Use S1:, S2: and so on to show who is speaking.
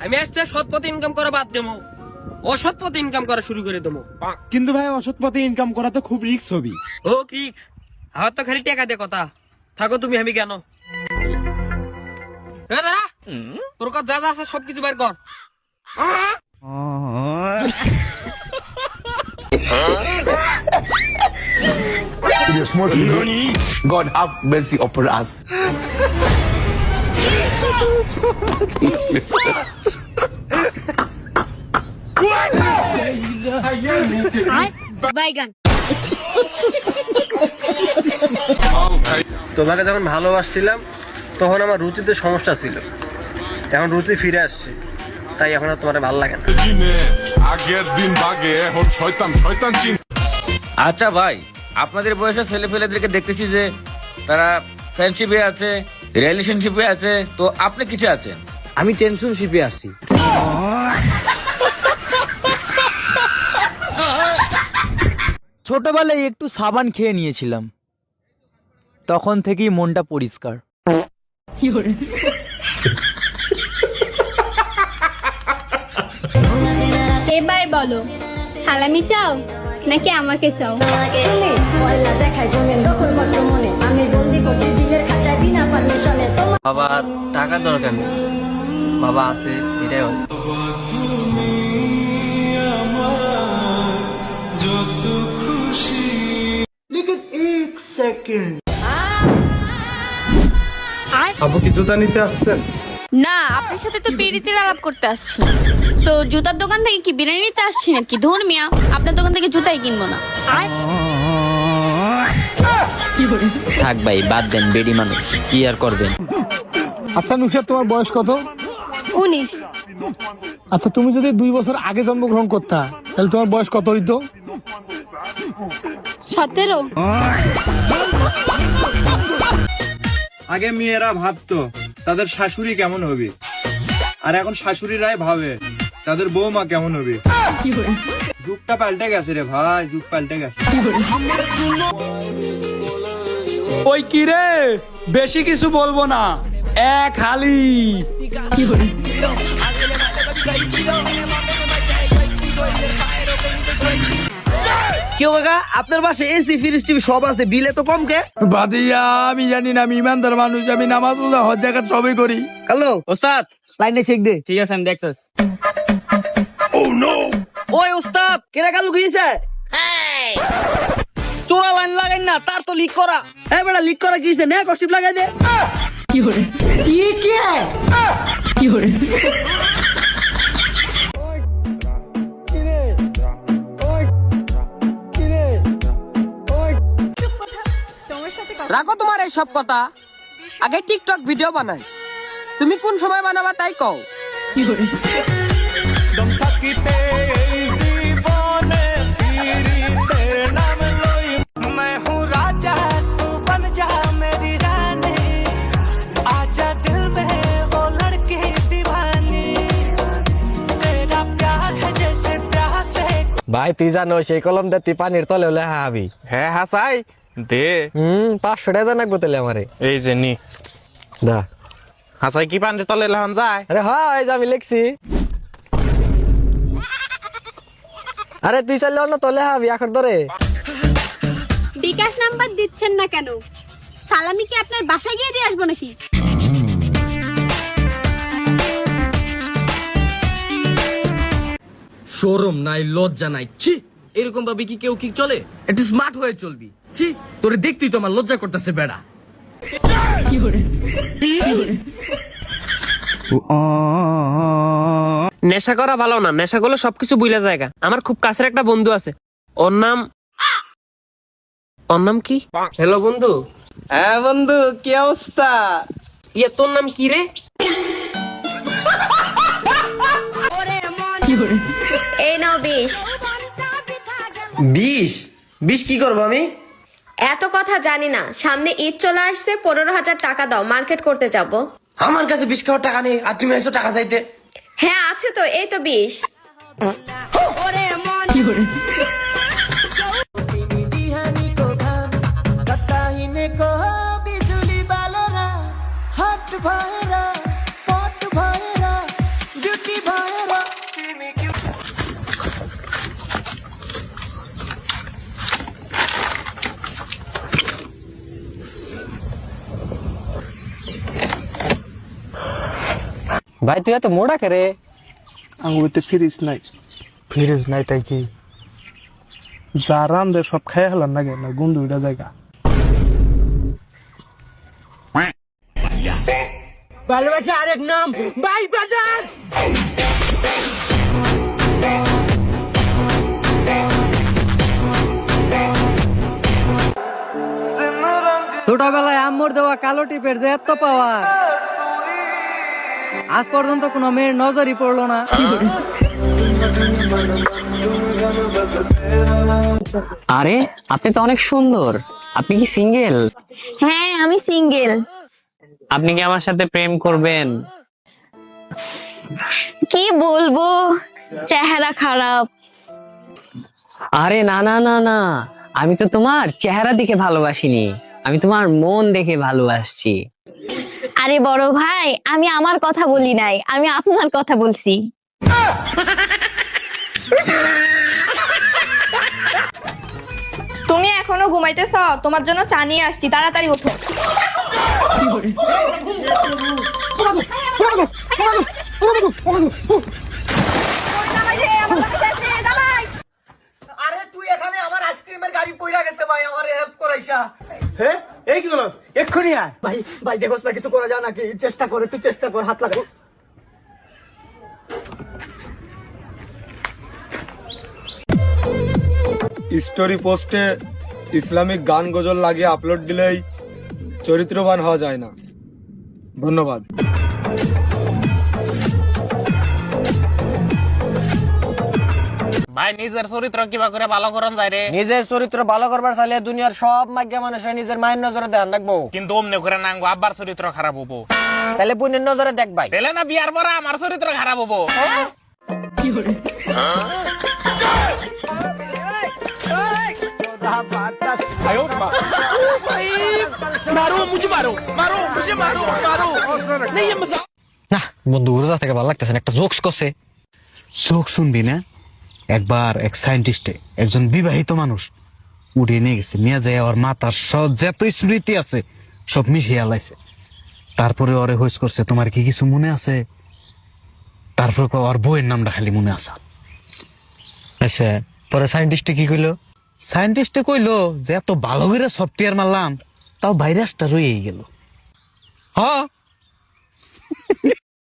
S1: আমি আজকে সৎ পথে ইনকাম করা বাদ দেবো, অসৎ পথে ইনকাম করা শুরু করে দেবো।
S2: কিন্তু ভাই অসৎ পথে ইনকাম করা তো খুব রিস্ক হবে।
S1: ও কি আমার তো খালি টাকা দিয়ে কথা, থাকো তুমি, আমি কেন দাঁড়া, তোর কাছে যা যা আছে সবকিছু বের কর।
S3: God have mercy upon us.
S4: বাইগান।
S1: তোমাকে যখন ভালোবাসছিলাম তখন আমার রুচিতে সমস্যা ছিল, এখন রুচি ফিরে আসছে, তাই এখন আর তোমার ভালো লাগে না।
S5: আগের দিন বাগে এখন শয়তান শয়তান চিন।
S6: আচ্ছা ভাই, আপনাদের বয়সের ছেলে পেলেদেরকে দেখতেছি যে তারা ফ্রেন্ডশিপে আছে, রিলেশনশিপে আছে, তো আপনি কিছু আছেন?
S7: আমি টেনশনশিপে আছি। ছোটবেলায় একটু সাবান খেয়ে নিয়েছিলাম, তখন থেকেই মনটা পরিষ্কার।
S4: এবার বলো, সালামি চাও নাকি আমাকে চাও?
S1: বাবা টাকার দরকার নেই, বাবা আছে এটাই অনেক।
S2: আপু কি জুতা নিতে আসছেন?
S4: না, আপনার সাথে তো পিরিতের আলাপ করতে আসছি। তো জুতার দোকান থেকে কি বিরিয়ানি নিতে আসছি নাকি? ধুর মিয়া, আপনার দোকান থেকে জুতাই কিনবো না।
S7: থাক ভাই, বাদ দেন, বেডি মানুষ কি আর করবেন।
S8: আচ্ছা নুসরাত, তোমার বয়স কত?
S4: 19।
S8: আচ্ছা, তুমি যদি 2 বছর আগে জন্মগ্রহণ করতা তাহলে তোমার বয়স কত হইতো?
S4: 17।
S2: আগে মেয়েরা ভাবতো তাদের শাশুড়ি কেমন হবে, আর এখন শাশুড়িরাই ভাবে তাদের বৌমা কেমন হবে। যুগটা পাল্টে গেছে রে ভাই, যুগ পাল্টে গেছে।
S9: ওই কি রে, বেশি কিছু বলবো না, এক হালি।
S7: কেউ কাকা, আপনার বাসায় এসি ফ্রিজ টিভি সব আছে, বিলে তো কম কে?
S9: বাদিয়া, আমি জানি না, আমি ইমানদার মানুষ, আমি নামাজ রোজা হজ জাকাত সবই করি।
S7: হ্যালো ওস্তাদ, লাইনে চেক দে।
S1: ঠিক আছে, আমি দেখতেছি।
S7: ওই ওস্তাদ, কেনা কালু গিয়েছে? চোরা লাইন লাগাই না, তার তো লিক করা। হ্যাঁ বেটা, লিক করা গিয়েছে, নে কষ্টিপ লাগাই দে। কি হরে কি হরে
S1: রাখো তোমার এই সব কথা, আগে টিকটক ভিডিও বানাই। তুমি কোন সময় বানাবা তাই কও।
S7: ভাই তুই জানো সেই কলম দে তুই পানির তলে লেখা হাবি।
S6: হ্যাঁ হাসাই দে।
S7: 500 টাকা নাকবো তাহলে আমারে।
S6: এই যে নি
S7: দা
S6: হাসাই কি পানির তলে লেখন যায়?
S7: আরে হ্যাঁ, এই যে আমি লিখছি। আরে তুই চাইলে অন্য তলে হাবি এখন ধরে।
S4: বিকাশ নাম্বার দিচ্ছেন না কেন? সালামি কি আপনার বাসায় গিয়ে দিয়ে আসবো নাকি?
S7: শরম নাই, লজ্জা নাই, ছি। এরকম ভাবে কি কেউ কি চলে? একটু স্মার্ট হয়ে চলবি। ছি, তোরে দেখতেই তো আমার লজ্জা করতেছে বেড়া।
S1: নেশা করা ভালো না, নেশা করলে সবকিছু বুইলা জায়গা। আমার খুব কাছের একটা বন্ধু আছে, ওর নাম কি? হ্যালো বন্ধু।
S7: হ্যাঁ বন্ধু, কি অবস্থা?
S1: ইয়ে তোর নাম কি রে?
S4: এই নাও 20।
S7: 20 কি করবো আমি?
S4: এত কথা জানি না, সামনে ঈদ চলে আসছে, 15,000 টাকা দাও, মার্কেট করতে যাব।
S7: আমার কাছে 20 খাওয়ার টাকা নেই, আর তুমি এসো টাকা চাইতে।
S4: হ্যাঁ আছে তো, এই তো 20।
S1: ভাই তুই এত মোড়া কে রে?
S8: আঙ্গুরতে ফ্রিজ নাই তাই কি যা রাম দে সব খাই হলাম না কেন গন্ধ উঠা জায়গা।
S1: ভালোবাসা আরেক নাম ভাই বাজার।
S10: ছোটবেলায় আম্মুর দেওয়া কালো টিপের যে এত পাওয়ার, আজ পর্যন্ত কোনো মেয়ের নজরই পড়লো না।
S1: আরে আপনি তো অনেক সুন্দর, আপনি কি সিঙ্গেল?
S4: হ্যাঁ আমি সিঙ্গেল।
S1: আপনি কি আমার সাথে প্রেম করবেন?
S4: কি বলবো, চেহারা খারাপ।
S1: আরে না না না না, আমি তো তোমার চেহারা দেখে ভালোবাসিনি, আমি তোমার মন দেখে ভালোবাসছি।
S4: আরে বড় ভাই, আমি আমার কথা বলি নাই, আমি আপনার কথা বলছি।
S11: তুমি এখনো ঘুমাইতেছ? তোমার জন্য চা নিয়ে আসছি, তাড়াতাড়ি ওঠো।
S1: আরে তুই এখানে আমার আইসক্রিমের গাড়ি পইরা গেছে ভাই, আমারে হেল্প করাইছা। হ্যাঁ এই কি বলছ? এক্ষুনি আয় ভাই। ভাই দেখোস না কিছু করা যায় নাকি? চেষ্টা কর, একটু চেষ্টা কর, হাত লাগা।
S8: স্টোরি পোস্টে ইসলামিক গান গজল লাগিয়ে আপলোড দিলেই চরিত্রবান হওয়া যায় না। ধন্যবাদ।
S1: ভাই নিজের চরিত্র কিবা করে ভালো করন যায় রে? নিজের চরিত্র ভালো করবার চাইলে দুনিয়ার সব মাইয়া মানুষের নিজের মায়ের নজরে ধ্যান রাখবো।
S6: কিন্তু অমনে করে নাঙ্গো আব্বার চরিত্র খারাপ হবো,
S1: তাহলে বোনের নজরে দেখ ভাই।
S6: পেলে না বিয়ার পরে আমার চরিত্র খারাপ হবো।
S10: না বন্ধু রোজা থেকে ভালো লাগতেছে না, একটা জোকস কষে। জোক শুনবি না? একবার এক সায়েন্টিস্টে একজন বিবাহিত মানুষ উড়িয়ে নিয়ে গেছে, নিয়ে যায় ওর মাথার সব যত স্মৃতি আছে সব মিশিয়ে আলাইছে। তারপরে ওরে হইস করছে, তোমার কি কিছু মনে আছে? তারপর ওর বউয়ের নামটা খালি মনে আছে। আচ্ছা পরে সায়েন্টিস্টে কি কইলো? সায়েন্টিস্টে কইলো যে এত ভালো করে সফটওয়্যার মারলাম তাও ভাইরাসটা রয়েই গেল। হ